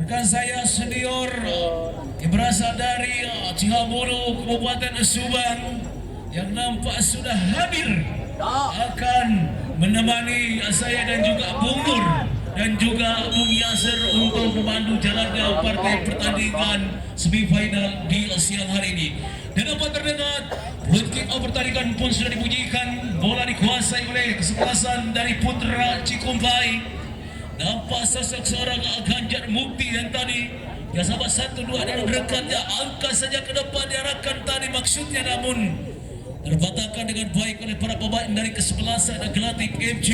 rekan saya senior yang berasal dari Cihaburu, Kabupaten Subang, yang nampak sudah hadir akan menemani saya dan juga Bung Nur dan juga Bung Yasir untuk memandu jalannya partai pertandingan semifinal di siang hari ini. Dan dapat terdengar kick off pertandingan pun sudah dibunyikan, bola dikuasai oleh kesebelasan dari Putra Cikumpai. Nampak sosok seorang Ganjar Mukti dan tadi ya sahabat 1-2 dengan dekatnya angka saja ke depan diarahkan tadi maksudnya, namun terbatalkan dengan baik oleh para pemain dari kesebelasan Atletik FC.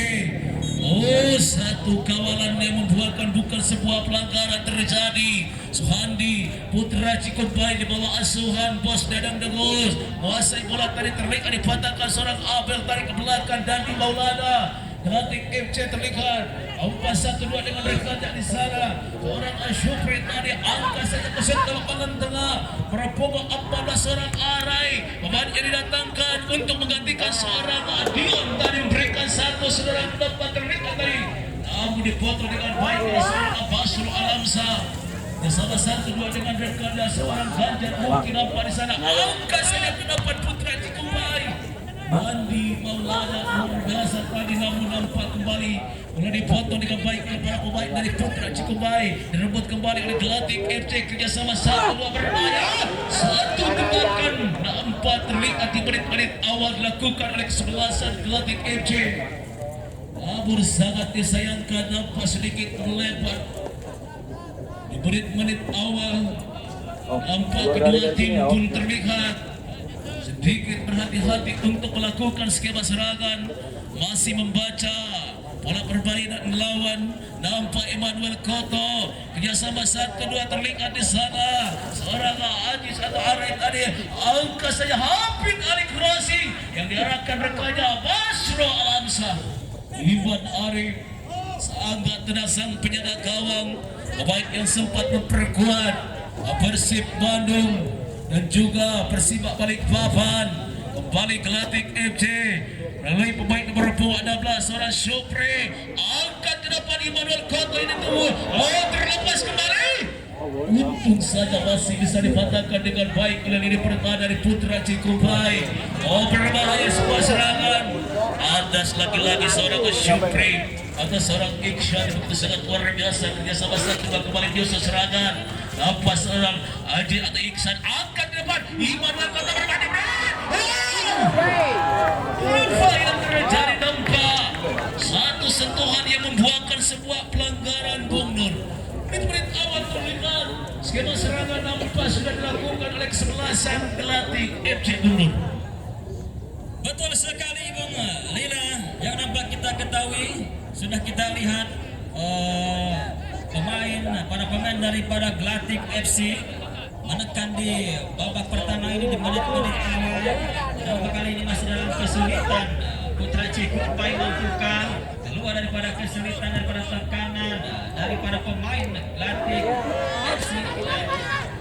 Oh, satu kawalan yang membuahkan bukan sebuah pelanggaran terjadi. Suhandi Putra Cikumpai di bawah asuhan Bos Dadang Dengus menguasai bola tadi, terlihat dipatahkan seorang Abel tarik ke belakang dan di Maulana. Atletik FC terlihat 4-1-2 dengan rekatnya di sana. Seorang Syukri tadi angka saja keset ke lapangan tengah. Meropong 14 seorang Arai. Pemain yang didatangkan untuk menggantikan seorang Dion tadi memberikan satu saudara tempat terlihat tadi. Namun dipotong dengan baik oleh seorang Abasur Alamsa. Bersama 1-2 dengan rekatnya seorang Ganjar mungkin nampak di sana. Angka saja ke depan Putra Cikumpai. Mandi Maulana biasa tadi namun nampak kembali mulai dipotong dengan baik oleh para pemain dari Putra Cikumpai, direbut kembali oleh Atletik FC. Kerjasama 1-2 berbahaya, satu tebakan nampak terlihat di menit-menit awal dilakukan oleh kesebelasan Atletik FC. Namun sangat disayangkan nampak sedikit melebar di menit-menit awal. Nampak kedua tim pun terlihat sedikit berhati-hati untuk melakukan skema serangan, masih membaca pola permainan lawan. Nampak Emmanuel Koto kerjasama 1-2 terlihat di sana. Seorang Ajis atau Arai tadi angka saja hampir kali crossing yang diarahkan rekannya Basro Alamsa. Iwan Arif sangat tenang sang penjaga gawang, pemain yang sempat memperkuat Persib Bandung dan juga Persiba Balikpapan. Kembali Atletik FC melalui pemain nomor 16 seorang Syukri, angkat ke depan Immanuel Koto ini tunggu, terlepas kembali. Untung saja masih bisa dipatahkan dengan baik oleh lini pertahanan dari Putra Cikumpai. Berbahaya sebuah serangan. Atas lagi-lagi seorang Syukri atau seorang Iksan itu sangat luar biasa. Kerjasama 1-2 kembali diusul serangan. Nampak seorang Aji atau Iksan angkat ke depan, Immanuel Koto berbalik. Apa yang terjadi? Nampak satu sentuhan yang membuahkan sebuah pelanggaran, Bung Nur. Menit-menit awal terlihat skema serangan nampak sudah dilakukan oleh kesebelasan Atletik FC, Bung Nur. Betul sekali Bung Lila, yang nampak kita ketahui sudah kita lihat para pemain daripada Atletik FC menekan di babak pertama ini di menit-menit awal. Dan kali ini masih dalam kesulitan. Putra Cikumpai melakukan keluar daripada kesulitan, daripada tekanan daripada pemain Atletik FC.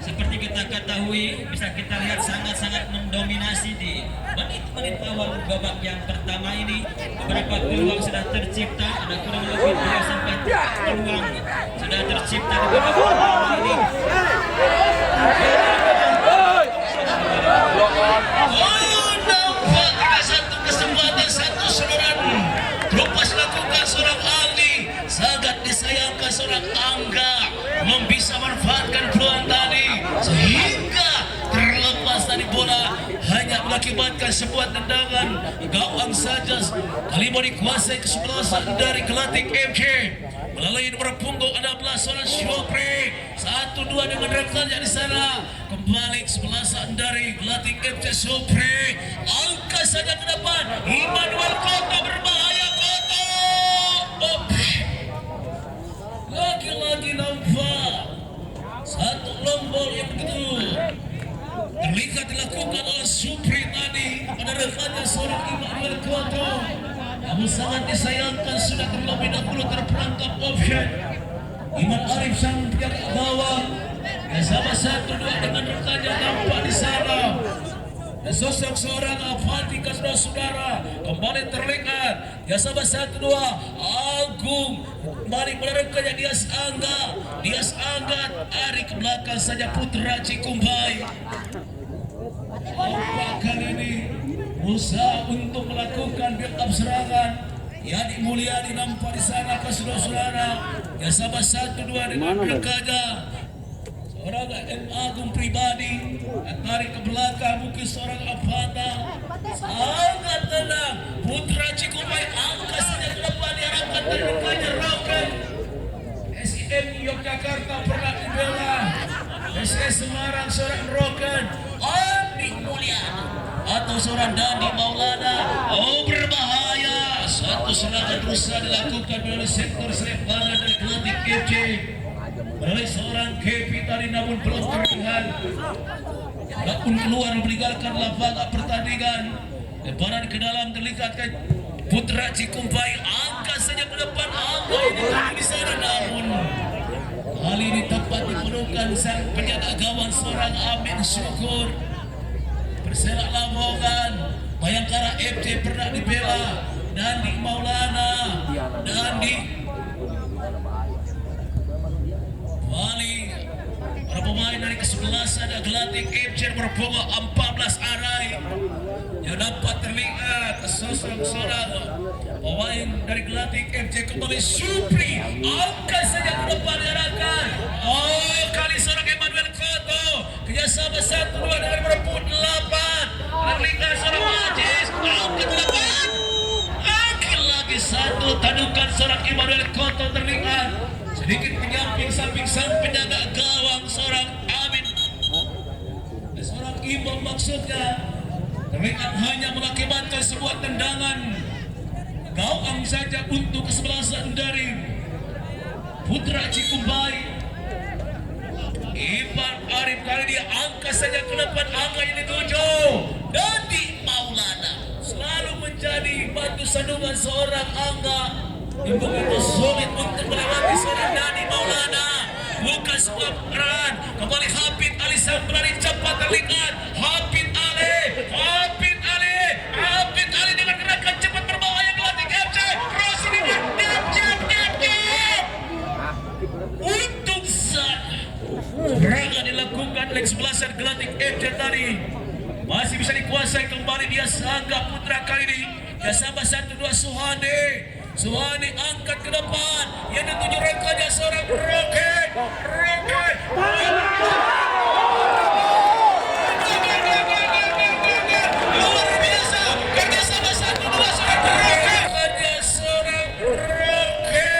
Seperti kita ketahui, bisa kita lihat sangat-sangat mendominasi di menit-menit awal babak yang pertama ini. Beberapa peluang sudah tercipta, ada kurang lebih 2-3 peluang sudah tercipta di babak pertama ini. Nampak ada satu kesempatan, satu serangan terlepas lakukan seorang Aldi. Sangat disayangkan seorang Angga belum bisa manfaatkan peluang tadi sehingga terlepas dari bola, hanya mengakibatkan sebuah tendangan gawang saja. Kali mau dikuasai kesebelasan dari Atletik FC melalui nomor punggung 16 seorang Syukri. 1-2 dengan rekannya di sana. Kembali kesebelasan dari Atletik FC Syukri. Angka saja ke depan. Immanuel Koto berbahaya. Koto. Lagi-lagi nampak satu lombol yang begitu terlihat dilakukan oleh Syukri tadi pada rekannya seorang Immanuel Koto. Namun sangat disayangkan sudah terlebih dahulu terperangkap offside. Iman Arif sang penjaga gawang bersama 1-2 dengan rekannya nampak di sana. Dan sosok seorang Avantika saudara kembali terlihat. Bersama 1-2 Agung kembali menerangkannya Dias Angga tarik ke belakang saja Putra Cikumbai. Kali ini berusaha untuk melakukan build up serangan. Yani Mulyadi nampak di sana ke saudara-saudara. Ya sahabat 1-2 dengan berkaja. Seorang M. Agung pribadi tarik ke belakang mungkin seorang Avata. Sangat tenang. Putra Cikumbai angkat saja ke depan diarahkan dari berkaja Rokan. SIM Yogyakarta pernah dibela. SS Semarang seorang Rokan. Andi Mulyadi atau seorang Dandi Maulana. Oh berbahaya. Satu serangan berusaha dilakukan oleh sektor selebaran dari Atletik FC oleh seorang Kepi tadi namun belum terlihat. Walaupun keluar meninggalkan lapangan pertandingan. Lebaran ke dalam terlihat Putra Cikumbai angkat saja ke depan. Angka ini di sana namun kali ini tepat dipenuhkan sang penjaga gawang seorang Amin Syukur. Persela Lamongan, Bayangkara FC pernah dibela. Dandi Maulana, Dandi Wali. Para pemain dari kesebelasan Atletik FC berpokok 14 arai yang dapat terlihat sosok seorang pemain dari Atletik FC kembali Supri. Angkat saja ke depan diarahkan. Oh kali seorang Emmanuel Koto kerjasama 1-2 dengan merebut 8. Terlihat seorang Ajis angkat ke depan. Akhir lagi satu tadukan seorang Emmanuel Koto terlihat sedikit penyamping samping sang penjaga gawang seorang Amin. Seorang imbang maksudnya terlihat hanya mengakibatkan sebuah tendangan gawang saja untuk kesebelasan dari Putra Cikumbai. Ivan Arif kali dia angkat saja ke depan. Angka yang dituju Dandi Maulana selalu menjadi batu sandungan seorang Angga yang begitu sulit untuk melewati seorang Dandi Maulana. Bukan sebuah peran. Kembali Hafid Ali sang berlari cepat terlihat. Hafid Ali dengan gerakan cepat berbahaya Atletik FC. Rosidi untuk sana serangan dilakukan oleh kesebelasan Atletik FC tadi masih bisa dikuasai kembali dia Angga Putra kali ini. Ya sahabat 1-2 Suhani angkat ke depan yang dituju rekannya seorang Roket. Luar biasa kerjasama 1-2 seorang Roket. Rekannya seorang Roket.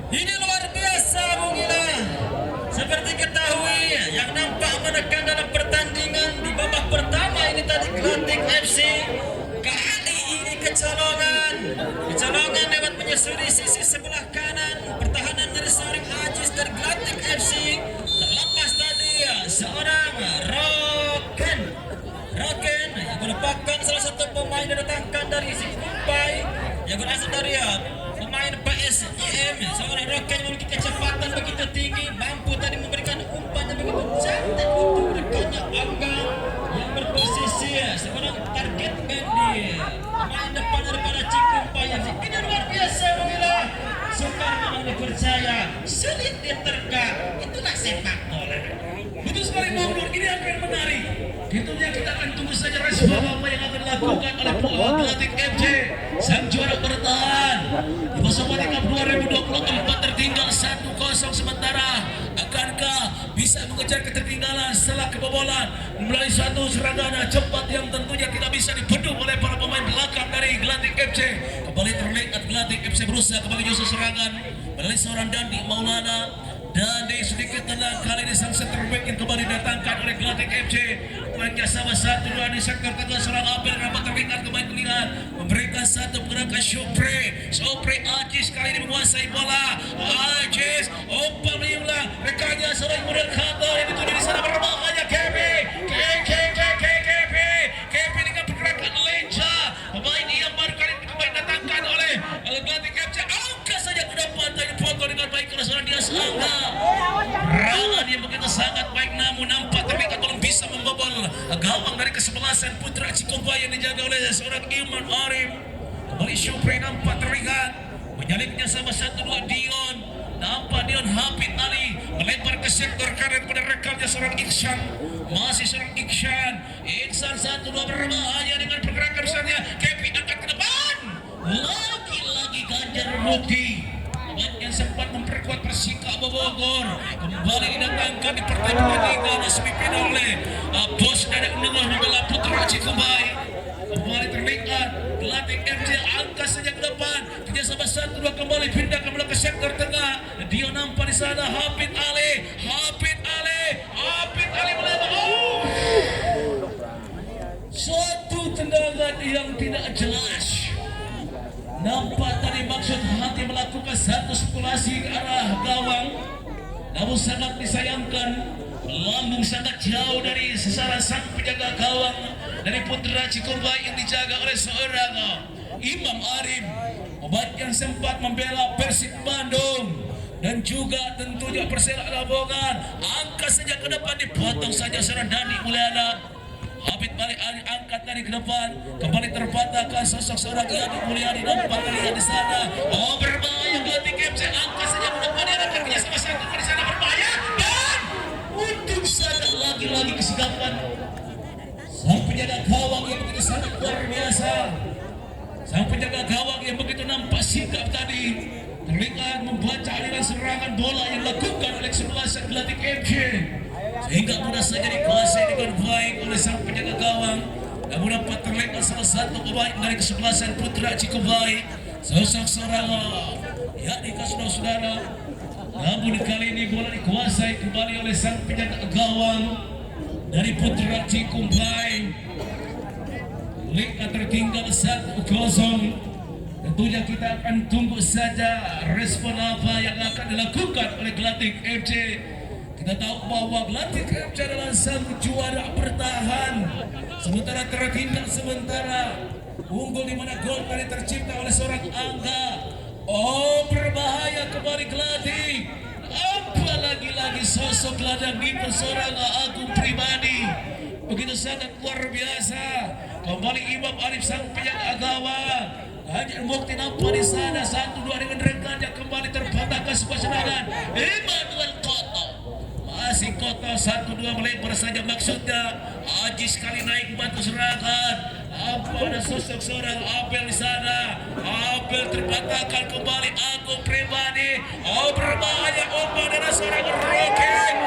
Ini luar biasa Bung Ila. Seperti ketahui yang nampak menekan dalam pertandingan di babak pertama ini tadi Atletik FC. Kali ini kecolongan lewat menyusuri sisi sebelah kanan. Pertahanan dari seorang Ajis dari Atletik FC. Terlepas tadi seorang Roken yang merupakan salah satu pemain yang datangkan dari Cikumbai yang berasal dari pemain PSIM. Seorang Roken yang memiliki kecepatan begitu tinggi, mampu tadi memberikan umpan yang begitu cantik untuk rekannya Angga yang berposisi seorang target man di pemain depan daripada Cikumbai. Ini luar biasa Bangila. Sukar memang dipercaya, sulit diterka. Itulah sepak bola. Betul sekali Bang Nur, ini akan menarik. Tentunya kita akan tunggu saja respon apa yang akan dilakukan oleh Atletik FC sang juara bertahan di Pasopati Cup 2024 tertinggal 1-0 sementara. Akankah bisa mengejar mengejar ketertinggalan setelah kebobolan melalui satu serangan cepat yang tentunya tidak bisa dibendung oleh para pemain belakang dari Gelatik FC. Kembali terlihat Gelatik FC berusaha kembali justru serangan melalui seorang Dandi Maulana. Dan di sedikit tenang kali ini sang center back yang kembali datangkan oleh Gelatik FC. Mainnya sama 1-2 di sektor tengah seorang Abel dapat terlihat kembali terlihat memberikan satu pergerakan Sopre Ajis kali ini menguasai bola. Ajis umpan mengulang rekannya seorang muda kantor yang dituju di sana berbahaya Kepi dengan pergerakan lincah. Pemain yang baru kali ini kembali datangkan oleh Gelatik FC. Angkat saja ke depan tadi foto dengan baik oleh seorang Dias Angga. Serangan yang begitu sangat baik namun nampak terlihat belum bisa membobol gawang dari kesebelasan Putra Cikombai yang dijaga oleh seorang Iman Arif. Kembali Syupri nampak terlihat menyaliknya sama 1-2 Dion. Nampak Dion Hafid Ali melempar ke sektor kanan pada rekannya seorang Iksan. Masih seorang Iksan 1-2 berbahaya dengan pergerakan besarnya. Kepi angkat ke depan. Lagi-lagi Ganjar Mukti yang sempat memperkuat Persika Bogor kembali didatangkan di pertandingan Liga semifinal oleh bos dari Unggul membela Putra Cikombai. Kembali terlihat Gelatik FC angka saja ke depan kerjasama 1-2 kembali pindah ke belakang sektor tengah. Dia nampak di sana Hafid Ali melewat suatu tendangan yang tidak jelas. Nampak tadi maksud hati melakukan satu spekulasi ke arah gawang, namun sangat disayangkan lambung sangat jauh dari sasaran sang penjaga gawang dari Putra Cikombai yang dijaga oleh seorang Imam Arif. Obat yang sempat membela Persib Bandung dan juga tentunya Persela Lamongan. Angkat saja ke depan dipotong saja seorang Dani Mulyana. Habib balik angkat dari ke depan kembali terpatahkan sosok seorang Yadi Mulyadi nampak terlihat di sana. Oh berbahaya Gelatik FC angkat saja ke depan dia akan kerjasama satu di sana berbahaya dan untuk sana lagi-lagi kesigapan sang penjaga gawang yang begitu sangat luar biasa. Sang penjaga gawang yang begitu nampak sigap tadi terlihat membaca aliran serangan bola yang dilakukan oleh kesebelasan Gelatik FC. Sehingga mudah saja dikuasai dengan baik oleh sang penjaga gawang. Namun dapat terlihat salah satu pemain dari kesebelasan Putra Cikombai, sosok seorang yakni saudara. Namun kali ini bola dikuasai kembali oleh sang penjaga gawang dari Putra Cikombai. Liga tertinggal 1-0. Tentunya kita akan tunggu saja respon apa yang akan dilakukan oleh Gelatik FC. Kita tahu bahwa Gelatik FC adalah sang juara bertahan, sementara tertinggal sementara unggul di mana gol tadi tercipta oleh seorang Angga. Oh berbahaya kembali Gelatik. Apa lagi sosok ladang itu seorang Agung Pribadi begitu sangat luar biasa. Kembali Imam Arif sang penjaga gawang. Ganjar Mukti nampak di sana 1-2 dengan rekannya kembali terpatahkan sebuah serangan. Emmanuel Koto masih Koto 1-2 melempar saja maksudnya. Ajis sekali naik bantu serangan. Apa ada sosok seorang Abel di sana. Abel terpatahkan kembali Agung Pribadi. Oh berbahaya umpan dari seorang Roket.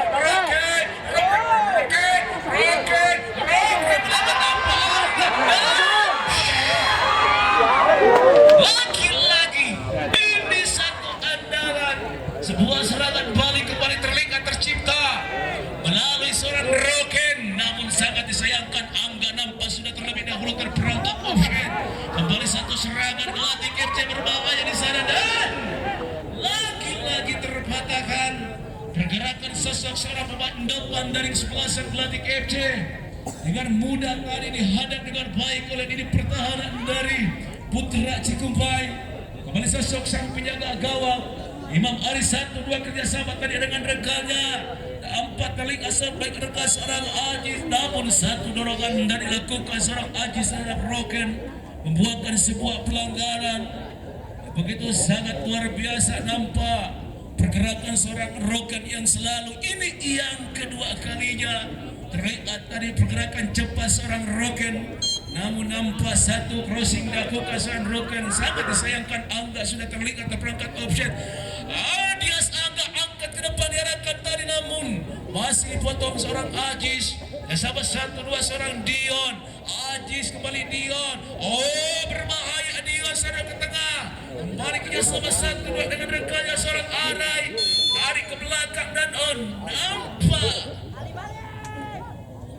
Lagi-lagi ini satu andalan. Sebuah serangan balik kembali terlihat tercipta melalui seorang Roken. Namun sangat disayangkan Angga nampak sudah terlebih dahulu terperangkap offside. Kembali satu serangan Gelatik FC berbahaya di sana dan lagi-lagi terpatahkan pergerakan sosok seorang pemain depan dari kesebelasan Gelatik FC. Dengan mudah tadi dihadap dengan baik oleh ini pertahanan dari Putra Cikombai. Kembali sosok sang penjaga gawang Imam Aris 1-2 kerjasama tadi dengan rekannya. Empat kali asal baik rekan seorang Ajis, namun satu dorongan dan dilakukan seorang Ajis terhadap Roken membuatkan sebuah pelanggaran. Begitu sangat luar biasa nampak pergerakan seorang Roken yang selalu ini yang kedua kalinya terlihat tadi pergerakan cepat seorang Roken. Namun nampak satu crossing dilakukan seorang Roken. Sangat disayangkan Angga sudah terlihat terperangkap offset. Dias Angga angkat ke depan diarahkan tadi namun masih potong seorang Ajis. Sahabat 1-2 seorang Dion. Ajis kembali Dion. Oh, berbahaya Dion sana ke tengah. Kembali ke sahabat 1-2 dengan rekannya seorang Arai. Tarik ke belakang dan on. Nampak.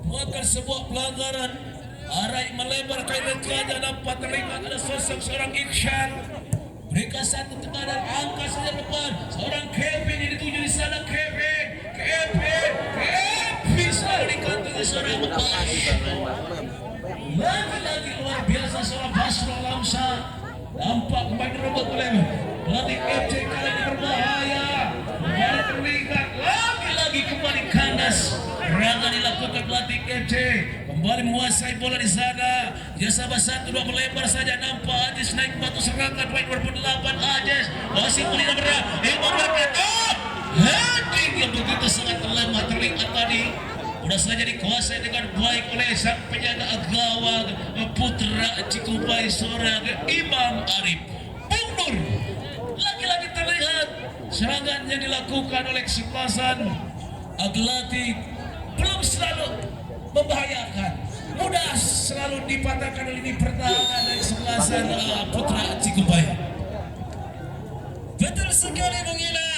Bukan sebuah pelanggaran. Arai melebar ke rekannya, dapat terlihat ada sosok seorang Iksan. Mereka satu tengah dan angka saja depan. Seorang Kevin ini dituju di sana. Kevin selalu dikantongi seorang Bas. Lagi-lagi luar biasa seorang Basro Alamsa. Nampak kembali robot oleh pelatih FC kali ini berbahaya. Kembali terlihat lagi-lagi kembali kandas. Serangan dilakukan pelatih FC. Kembali menguasai bola di sana. Jasa sahabat 1-2 melebar saja, nampak Ajis naik batu serangan baik berbun 8 Ajis. Masih boleh berat. Heading yang begitu sangat lemah terlihat tadi. Sudah saja dikuasai dengan baik oleh sang penjaga gawang putra Cikupai seorang Imam Arif. Bung Nur lagi-lagi terlihat serangan yang dilakukan oleh kesebelasan Atletik belum selalu membahayakan, mudah selalu dipatahkan oleh lini pertahanan dari kesebelasan putra Cikupai. Betul sekali Bung Ila,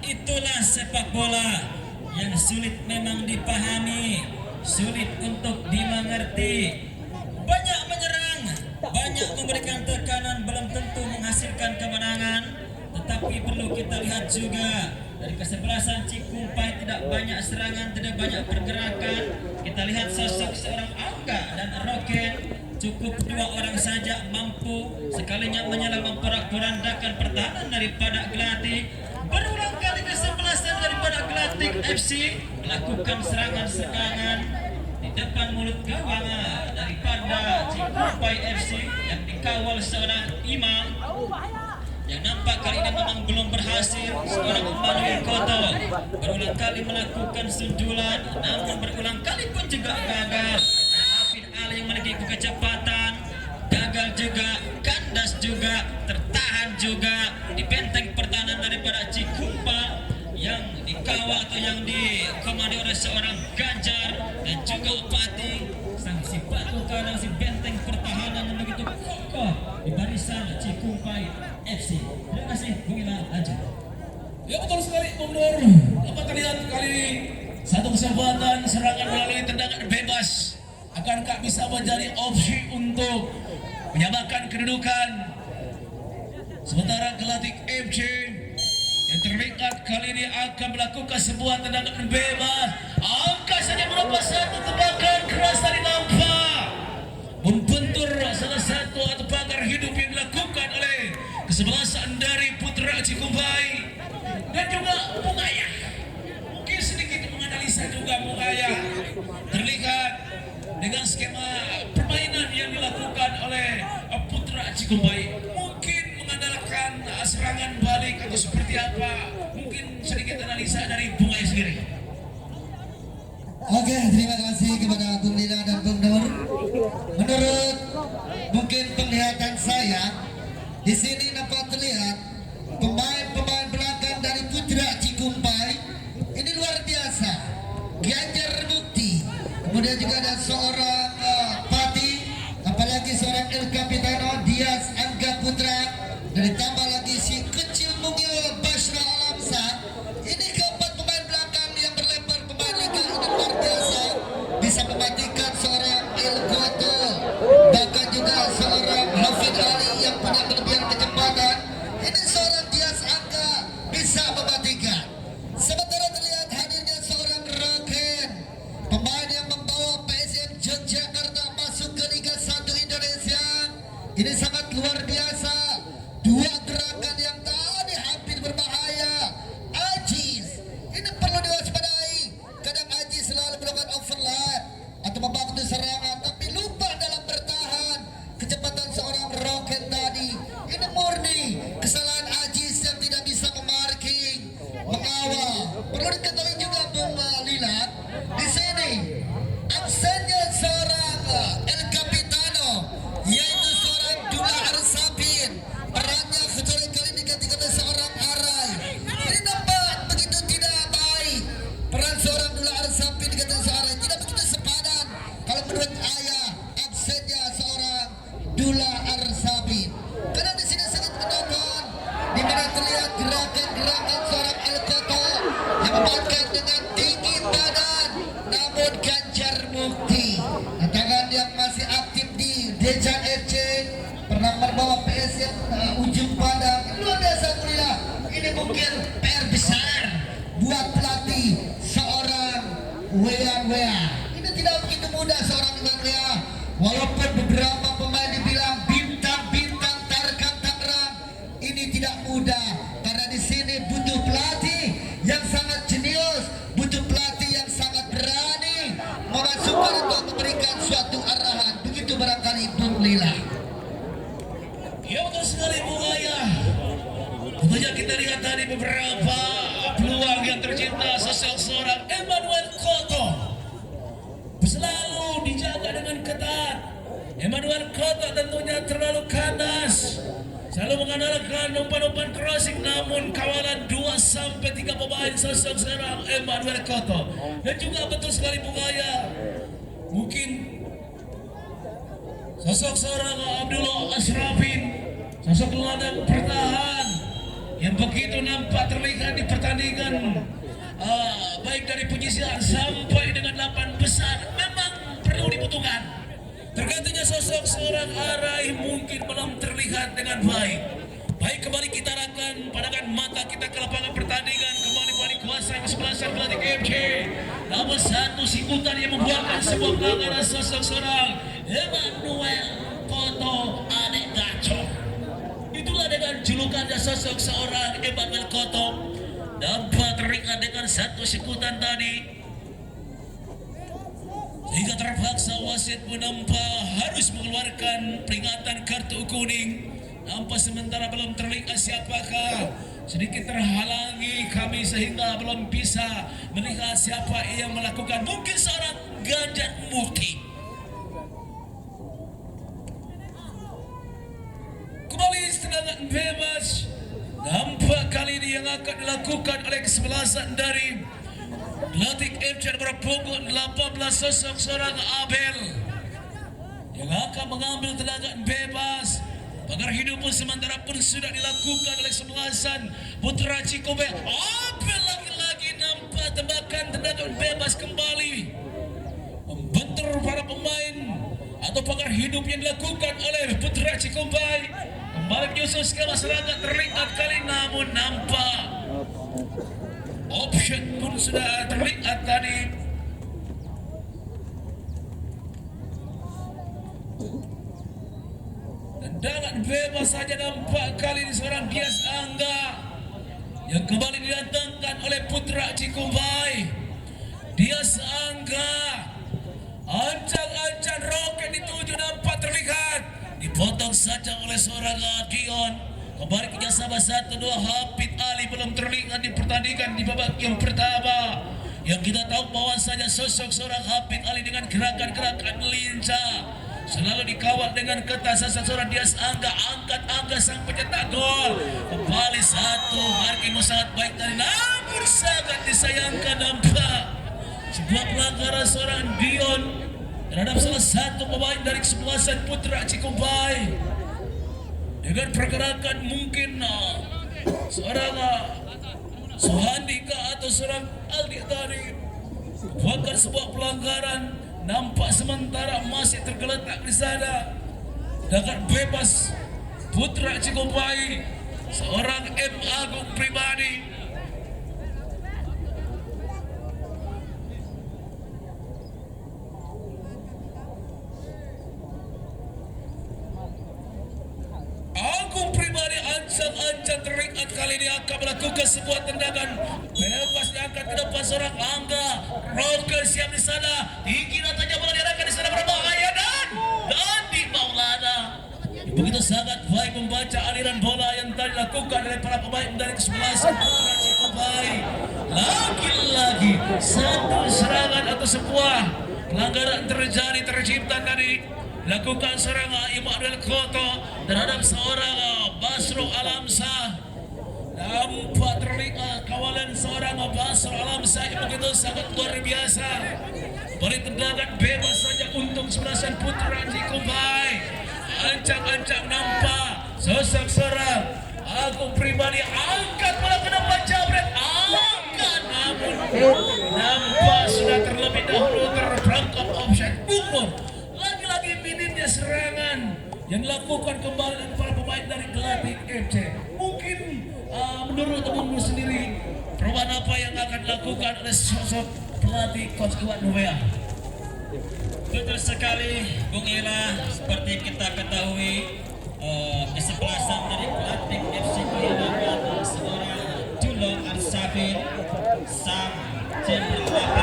itulah sepak bola yang sulit memang dipahami, sulit untuk dimengerti. Banyak menyerang, banyak memberikan tekanan, belum tentu menghasilkan kemenangan. Tetapi perlu kita lihat juga dari kesebelasan Cikupai tidak banyak serangan, tidak banyak pergerakan. Kita lihat sosok seorang Angga dan Roken, cukup 2 orang saja mampu sekalinya menyerang memporak-porandakan pertahanan daripada Glatik. Berulang kali kesebelasan daripada Glatik FC melakukan serangan-serangan di depan mulut gawang daripada Cikupai FC yang dikawal seorang Imam yang nampak kali ini memang belum berhasil. Seorang Emmanuel Koto berulang kali melakukan sundulan, namun berulang kali pun juga gagal. Hafid Ali yang memiliki kecepatan gagal juga, kandas juga, tertahan juga di benteng pertahanan daripada Cikupa yang dikawal atau yang dikomando oleh seorang Ganjar dan juga Upati. Sang si batu karang, si benteng pertahanan yang begitu kokoh di barisan Cikupai FC. Terima kasih Bung Ila, lanjut. Ya betul sekali Bung Nur. Dapat terlihat kali ini satu kesempatan serangan melalui tendangan bebas. Akankah bisa menjadi opsi untuk menyamakan kedudukan? Sementara Glatik FC yang terlihat kali ini akan melakukan sebuah tendangan bebas. Angka saja berapa satu tembakan keras dari nampak membentur salah satu atau pagar hidup yang dilakukan oleh kesebelasan dari putra Cikupai dan juga Bung Ayah. Mungkin sedikit menganalisa juga Bung Ayah. Terlihat dengan skema permainan yang dilakukan oleh putra Cikupai, mungkin mengandalkan serangan balik atau seperti apa? Mungkin sedikit analisa dari Bung Ayah sendiri. Oke, terima kasih kepada Bung Lila dan Bung Nur. Menurut mungkin penglihatan saya, di sini dapat terlihat pemain-pemain belakang dari putra Cikupai ini luar biasa. Ganjar Bukti, kemudian juga ada seorang Pati, apalagi seorang El Capitano Dias Angga Putra, dan ditambah lagi si kecil mungil Basra Alamsa. Ini keempat pemain belakang yang berlebar pemain liga ini luar biasa, bisa mematikan seorang El Goto, bahkan juga seorang Hafid Ali yang punya kelebihan kecepatan. Ini seorang Dias Angga bisa mematikan. Sementara terlihat hadirnya seorang Roken, pemain yang membawa PSM Yogyakarta masuk ke Liga 1 Indonesia. Ini sangat luar biasa. 2 gerakan yang tadi hampir berbahaya. Ajis, ini perlu diwaspadai. Kadang Ajis selalu melakukan overlap atau membantu serangan, tapi lupa dalam bertahan. Kecepatan seorang Roken tadi, ini murni kesalahan Ajis yang tidak bisa memarking, mengawal. Perlu diketahui juga Bung Lila, di sini absennya seorang El Capitano, yaitu seorang Dula Arsapin. Perannya kecuali kali diganti oleh seorang Arai. Ini nampak begitu tidak baik. Peran seorang Dula buat pelatih seorang Wean Wea. Ini tidak begitu mudah seorang Wean Wea. Walaupun beberapa pemain dibilang bintang-bintang Tarkam Tangerang, ini tidak mudah karena di sini butuh pelatih yang sangat jenius, butuh pelatih yang sangat berani memasukkan atau memberikan suatu arahan. Begitu barangkali Bung Lila. Ya betul sekali Bung Ayah. Tentunya kita lihat tadi beberapa peluang yang tercipta sosok seorang Emmanuel Koto. Selalu dijaga dengan ketat. Emmanuel Koto tentunya terlalu kandas. Selalu mengandalkan umpan-umpan crossing, namun kawalan 2-3 pemain sosok seorang Emmanuel Koto. Dan juga betul sekali Bung Ayah, mungkin sosok seorang Abdullah Ashrafin, sosok gelandang bertahan yang begitu nampak terlihat di pertandingan baik dari penyisihan sampai dengan 8 besar, memang perlu dibutuhkan. Tergantinya sosok seorang Arai mungkin belum terlihat dengan baik. Baik, kembali kita arahkan pandangan mata kita ke lapangan pertandingan. Kembali kuasa kesebelasan Glatik FC. Namun satu sikutan yang membuahkan sebuah pelanggaran sosok seorang Emmanuel Koto Adek Gaco. Itulah dengan julukannya sosok seorang Emmanuel Koto. Dapat teringat dengan satu sikutan tadi, sehingga terpaksa wasit menampak harus mengeluarkan peringatan kartu kuning. Nampak sementara belum terlihat siapakah, sedikit terhalangi kami sehingga belum bisa melihat siapa yang melakukan. Mungkin seorang Ganjar Mukti. Kembali tendangan bebas. Nampak kali ini yang akan dilakukan oleh kesebelasan dari Glatik FC berpunggung 18 sosok seorang Abel yang akan mengambil tendangan bebas. Pagar hidup pun sementara pun sudah dilakukan oleh sebelasan Putra Cikobe. Abel lagi-lagi nampak tembakan tendangan bebas kembali membentur para pemain atau pagar hidup yang dilakukan oleh Putra Cikobe. Kembali menyusul skema serangan terlihat kali, namun nampak option pun sudah terlihat tadi. Tendangan bebas saja nampak kali ini seorang Dias Angga yang kembali didatangkan oleh Putra Cikubai. Dias Angga, ancang-ancang roket dituju nampak terlihat, dipotong saja oleh seorang Gion. Kembali kerjasama 1-2 Hafid Ali belum terlihat di pertandingan di babak yang pertama. Yang kita tahu bahwasanya sosok seorang Hafid Ali dengan gerakan-gerakan lincah selalu dikawal dengan ketat. Seorang Dias Angga angkat sang pencetak gol. Kembali satu marking sangat baik dari, namun sangat disayangkan nampak sebuah pelanggaran seorang Dion terhadap salah satu pemain dari kesebelasan Putra Cikubai. Dengan pergerakan mungkin seorang Sohandika atau seorang Aldi tadi bukan sebuah pelanggaran, nampak sementara masih tergeletak di sana. Dengan bebas Putra Cikubai, seorang M Agung pribadi. Agung pribadi ancang-ancang teringat kali ini akan melakukan sebuah tendangan bebas diangkat ke depan seorang Angga. Roker siap di sana, tinggi datanya bola diarahkan di sana berbahaya dan di Maulana begitu sangat baik membaca aliran bola yang tadi dilakukan oleh para pemain dari kesebelasan Putra Cikubai. Lagi-lagi satu serangan atau sebuah pelanggaran tercipta tadi lakukan seorang Immanuel Koto terhadap seorang Basro Alamsah. Nampak terlihat kawalan seorang Basro Alamsah yang begitu sangat luar biasa. Beri tendangan bebas saja untuk kesebelasan Putra Cikubai. Ancang-ancang nampak sosok seorang Agung pribadi angkat bola ke depan, jabret angkat, namun nampak sudah terlebih dahulu terperangkap offside. Umum lagi-lagi minimnya serangan yang dilakukan kembali oleh para pemain dari Glatik FC. Mungkin menurut temanmu sendiri, perubahan apa yang akan dilakukan oleh sosok pelatih Coach Iwan Nuwea. Betul sekali Bung Ila, seperti kita ketahui kesebelasan dari pelatih FC Kuningan seorang Julong Al-Safir sang jenderal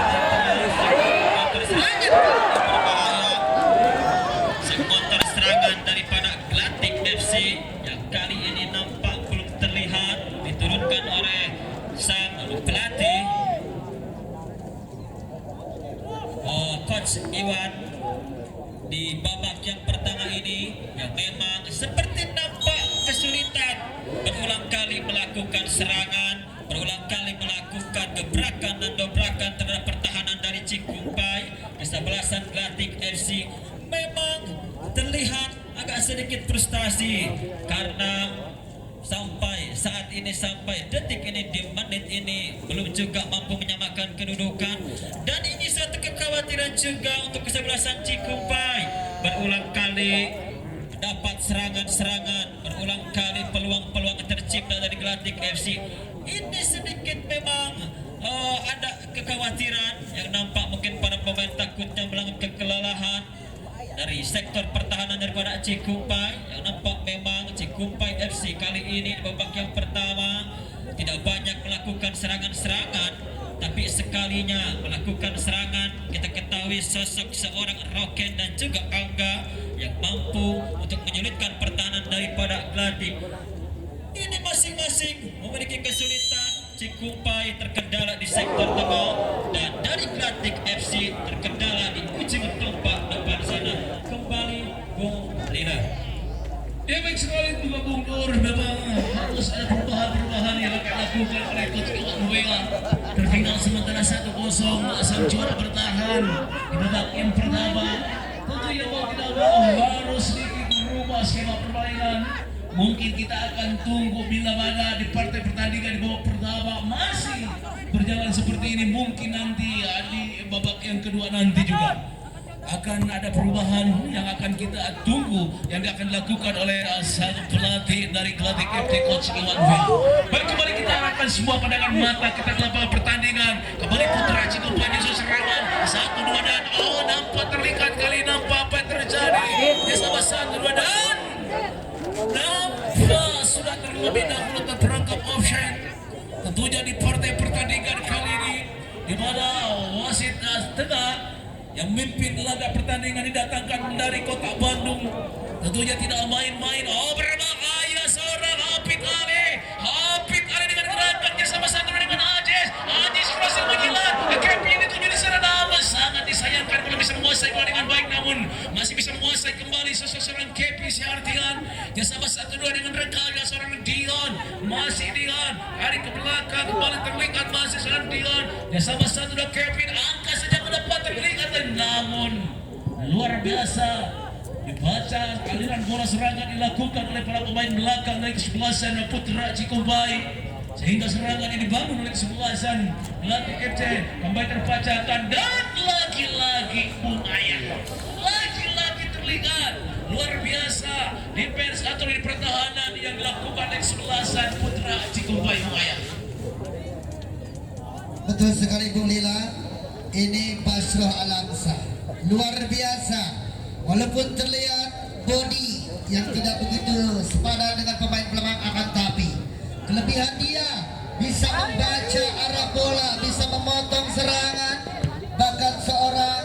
konter serangan daripada Glatik FC yang kali ini nampak belum terlihat diturunkan oleh sang pelatih Coach Iwan di babak yang pertama ini yang memang seperti nampak kesulitan berulang kali melakukan serangan, berulang kali melakukan gebrakan dan dobrakan terhadap pertahanan dari Cikumpai. Kesebelasan Glatik FC memang terlihat agak sedikit frustasi karena sampai saat ini, sampai detik ini, di menit ini belum juga mampu menyamakan kedudukan, dan ini satu kekhawatiran juga untuk kesebelasan Cikumpai. Berulang kali dapat serangan-serangan, berulang kali peluang-peluang tercipta dari Glatik FC. Ini sedikit memang ada kekhawatiran yang nampak, mungkin para pemain takutnya melakukan kelelahan dari sektor pertahanan daripada Cikumpai, yang nampak memang Cikumpai FC kali ini di babak yang pertama tidak banyak melakukan serangan-serangan, tapi sekalinya melakukan serangan kita ketahui sosok seorang Roken dan juga Angga yang mampu untuk menyulitkan pertahanan daripada Glatik. Ini masing-masing memiliki kesulitan. Cikumpai terkendala di sektor tengah dan dari Glatik FC terkendala di ujung tombak depan sana. Kembali Bung Lina. Ya baik sekali juga Bung Nur, memang harus ada perubahan-perubahan yang akan dilakukan oleh Coach Iwan Nuwea. Tertinggal sementara 1-0, sang juara bertahan di babak yang pertama. Tentu yang mau tidak mau harus sedikit merubah skema permainan. Mungkin kita akan tunggu bila mana di partai pertandingan di babak pertama masih berjalan seperti ini. Mungkin nanti di babak yang kedua nanti juga akan ada perubahan yang akan kita tunggu yang akan dilakukan oleh sang pelatih dari Glatik FC Coach Iwan Nuwea. Baik, kembali kita arahkan semua pandangan mata kita ke lapangan pertandingan. Kembali Putra Cikumpai Yesus serangan 1-2 dan nampak terlihat kali nampak apa yang terjadi. Ya sama 1-2 dan nampak sudah terlebih dahulu terperangkap offside. Tentunya di partai pertandingan kali ini di mana wasit tegak yang memimpin laga pertandingan didatangkan dari kota Bandung. Tentunya tidak main-main. Berbahaya seorang Hafid Ali. Hafid Ali dengan gerakannya sama-sama dengan Ajis. Ajis berhasil mengilat. Kepi ini tujuh di sana, namun sangat disayangkan kalau bisa menguasai bola dengan baik, namun masih bisa menguasai kembali seorang Kepi Siartian. Yang sama 1-2 dengan rekannya seorang Dion. Masih Dion. Hari ke belakang kembali terlihat masih seorang Dion. Yang sama 1-2 Kevin angka saja mendapat terlihat, namun luar biasa dibaca aliran bola serangan dilakukan oleh para pemain belakang dari kesebelasan Putra Cikumpai, sehingga serangan ini dibangun oleh kesebelasan Glatik FC. Kembali terbacakan dan lagi-lagi Bung Ayah, lagi-lagi terlihat luar biasa defense atau di pertahanan yang dilakukan oleh kesebelasan Putra Cikumpai Bung Ayah. Betul sekali Bung Lila. Ini Basroh Alamsa luar biasa, walaupun terlihat body yang tidak begitu sepadan dengan pemain pelemahan, akan tapi kelebihan dia bisa membaca arah bola, bisa memotong serangan. Bahkan seorang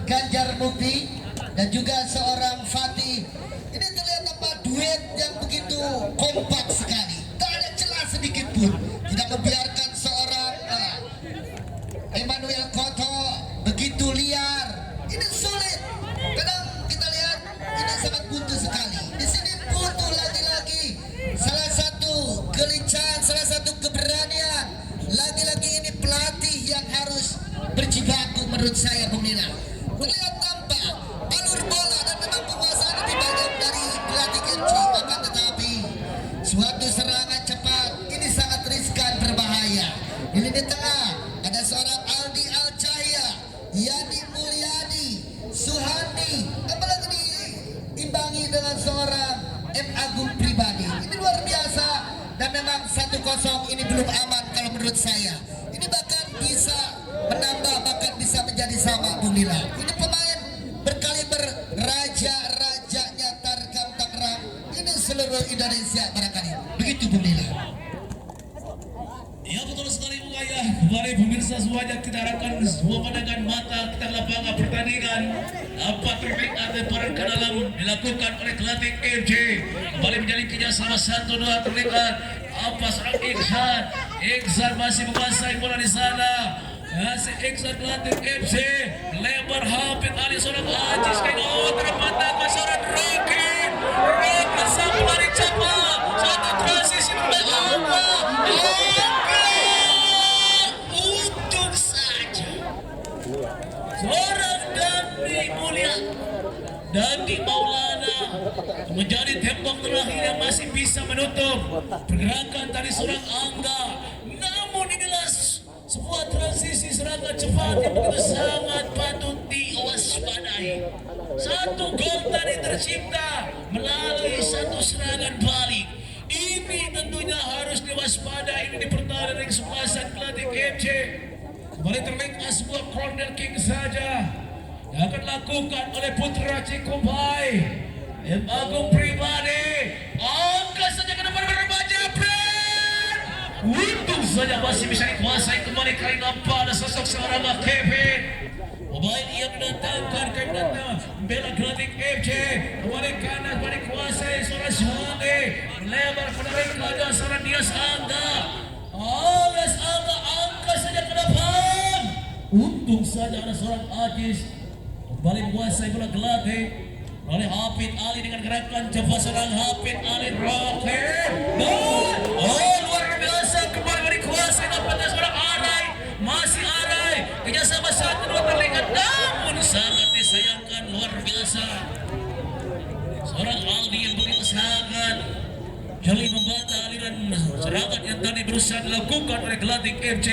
Ganjar Mukti dan juga seorang Fatih, ini terlihat apa duet yang begitu kompak sekali, tak ada celah sedikit pun, tidak membiarkan seorang Emmanuel Koto begitu liar. Ini sulit. Kadang kita lihat ini sangat buntu sekali. Di sini butuh lagi-lagi salah satu kelincahan, salah satu keberanian. Lagi-lagi ini pelatih yang harus berjibaku menurut saya, Bung Nina. Melihat tampak alur bola dan memang penguasaan lebih banyak dari Glatik FC, akan tetapi suatu serangan cepat ini sangat riskan, berbahaya. Di lini tengah ada seorang Aldi Al-Cahya, Yadi Mulyadi, Suhandi, apalagi diimbangi dengan seorang M. Agung Pribadi. Ini luar biasa dan memang 1-0 ini belum aman kalau menurut menurut saya. Ini bahkan bisa menambah, bahkan bisa menjadi sama Bung Lila. Ini pemain berkaliber raja-rajanya Tarkam Tangerang. Ini seluruh Indonesia barangkali. Begitu Bung Lila. Ya betul sekali Bung Ayah. Kembali pemirsa semuanya, kita harapkan semua pandangan mata kita lapangan pertandingan apa terlihat lemparan ke dalam dilakukan oleh Klatik FC. Kembali menjadi kerjasama 1-2 terlihat apa seorang Iksan masih menguasai bola di sana. Si Iksan Klatik FC lebar Hafid Ali seorang Ajis terpatahkan seorang Rocky sampai lari cepat satu transisi apa untuk saja seorang Dandi Maulana menjadi tembok terakhir yang masih bisa menutup pergerakan dari seorang Angga. Namun inilah sebuah transisi serangan cepat yang begitu sangat patut diwaspadai. Satu gol tadi tercipta melalui satu serangan balik. Ini tentunya harus diwaspadai. Ini di pertahanan kesebelasan Klatik FC. Kembali terlihat sebuah corner kick saja yang akan dilakukan oleh Putra Cikupai. Agung Pribadi angkat saja ke depan berbaca Brand. Untung saja masih bisa dikuasai kembali kali nampak ada sosok seorang Kevin. Pemain yang mendatangkan bela Klatik FC kembali kanan, kembali kuasai seorang Suhani lebar pada mereka ada seorang Dias Angga. Alias Angga angkat saja ke depan. Untung saja ada seorang Ajis kembali menguasai bola Klatik oleh Hafid Ali dengan gerakan cepat seorang Hafid Ali roket. Luar biasa kembali dikuasai dapatnya seorang Arai. Masih Arai kerjasama 1-2 terlihat namun sangat disayangkan luar biasa. Seorang Aldi yang begitu sangat jeli membaca aliran serangan yang tadi berusaha dilakukan oleh Klatik FC.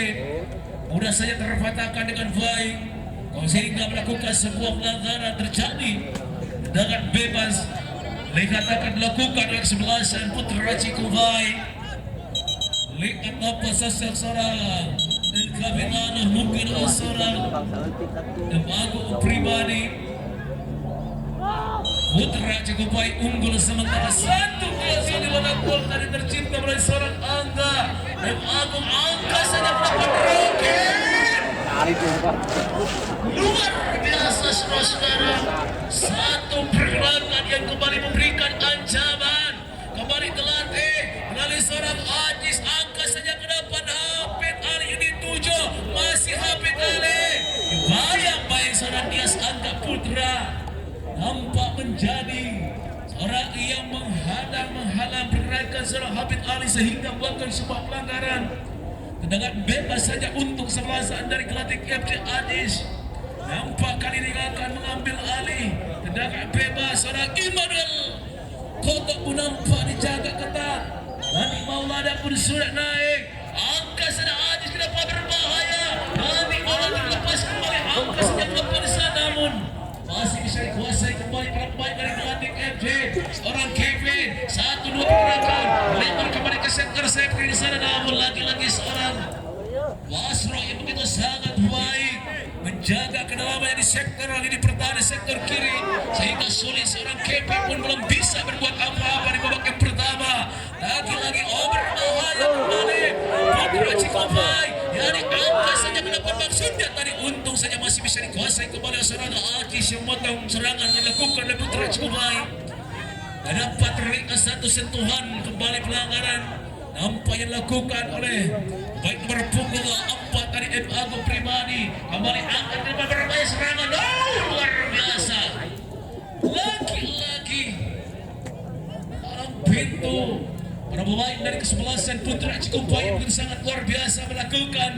Mudah saja terpatahkan dengan baik sehingga melakukan sebuah pelanggaran terjadi dengan bebas. Lihat akan dilakukan oleh kesebelasan Putra Cikupai. Lihat apa sosok seorang dan Kapitano mungkin seorang Agung Pribadi. Putra Cikupai unggul sementara 1-0 di mana gol tadi tercipta oleh seorang Angga dan Agung angka saja dapat roket. Luar biasa saudara-saudara. Satu pergerakan yang kembali memberikan ancaman. Kembali terlatih melalui seorang Ajis angkat saja ke depan Hafid Ali ini 7. Masih Hafid Ali. Bayang-bayang seorang Dias Angga Putra nampak menjadi orang yang menghalang pergerakan seorang Hafid Ali sehingga buatkan sebuah pelanggaran. Tendangan bebas saja untuk sebelasan dari Klatik FC Ajis. Nampak kali ini akan mengambil alih. Tendangan bebas seorang Immanuel Kotok pun nampak dijaga ketat. Dandi Maulana pun sudah naik. Angka saja Ajis ke depan berbahaya. Dandi Maulana terlepas kembali. Angka saja melepas di sana namun masih bisa dikuasai kembali para pemain dari Klatik FC. Seorang Kevin 1-2 pergerakan lebar kembali ke sektor di sana namun lagi-lagi seorang Wasro yang begitu sangat baik menjaga kedalaman di sektor lagi di pertahanan sektor kiri sehingga sulit seorang Kevin pun belum bisa berbuat apa-apa di babak yang pertama. Lagi-lagi berbahaya kembali Putra Cikupai yang diangkat saja mendapat maksudnya tadi. Untung saja masih bisa dikuasai kembali seorang Ajis yang memotong serangan yang dilakukan oleh Putra Cikupai. Dan dapat terlihat satu sentuhan kembali pelanggaran nampak yang dilakukan oleh baik nomor punggung 4 tadi Agung Pribadi kembali angkat dari berbahaya serangan. Luar biasa. Lagi-lagi dalam pintu para pemain dari kesebelasan Putra Cikupai yang sangat luar biasa melakukan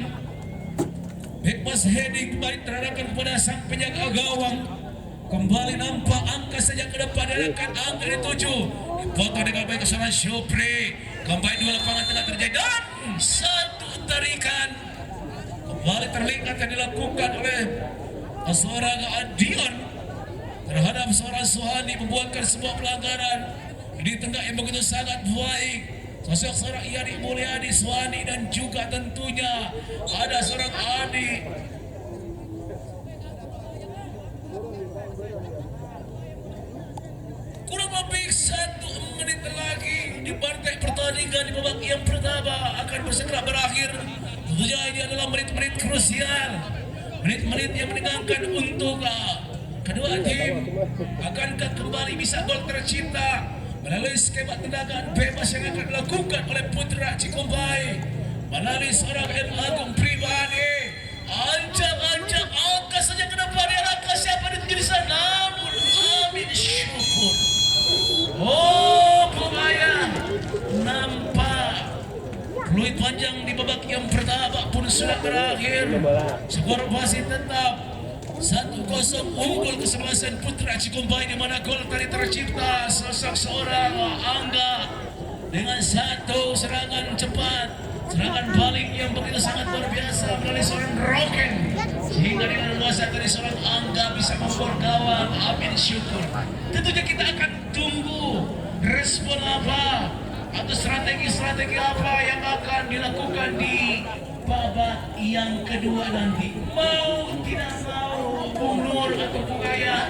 Hikmas heading kembali terhadapkan kepada sang penjaga gawang. Kembali nampak angka saja ke depan dan akan angka di 7 dipotong dengan baik kesalahan Syupri. Kembali dua lapangan tengah terjadi dan satu tarikan kembali terlihat yang dilakukan oleh seorang Adion terhadap seorang Suhani membuatkan sebuah pelanggaran di tengah yang begitu sangat baik. sosok seorang Yani Mulyadi Swani dan juga tentunya ada seorang adik kurang lebih 1 menit lagi di partai pertandingan di babak yang pertama akan segera berakhir. Tentunya ini adalah menit-menit krusial, menit-menit yang menegangkan untuk kedua tim. Akankah kembali bisa gol tercipta melalui skema tendangan bebas yang akan dilakukan oleh Putra Cikombai melalui seorang M. Agung pribadi. Ancang-ancang angka saja ke depan, angka siapa dituju di sana, namun Amin Syukur. Oh, pemain nampak peluit panjang di babak yang pertama pun sudah berakhir. Skor masih tetap 1-0 unggul kesebelasan Putra Cikombai, di mana gol tadi tercipta sosok seorang Angga dengan satu serangan cepat, serangan balik yang begitu sangat luar biasa melalui seorang Roken, sehingga dengan luasa dari seorang Angga bisa membor gawang Amin Syukur. Tentunya kita akan tunggu respon apa atau strategi-strategi apa yang akan dilakukan di babak yang kedua nanti. Mau tidak mau, Bung Nur atau Bung Ayah,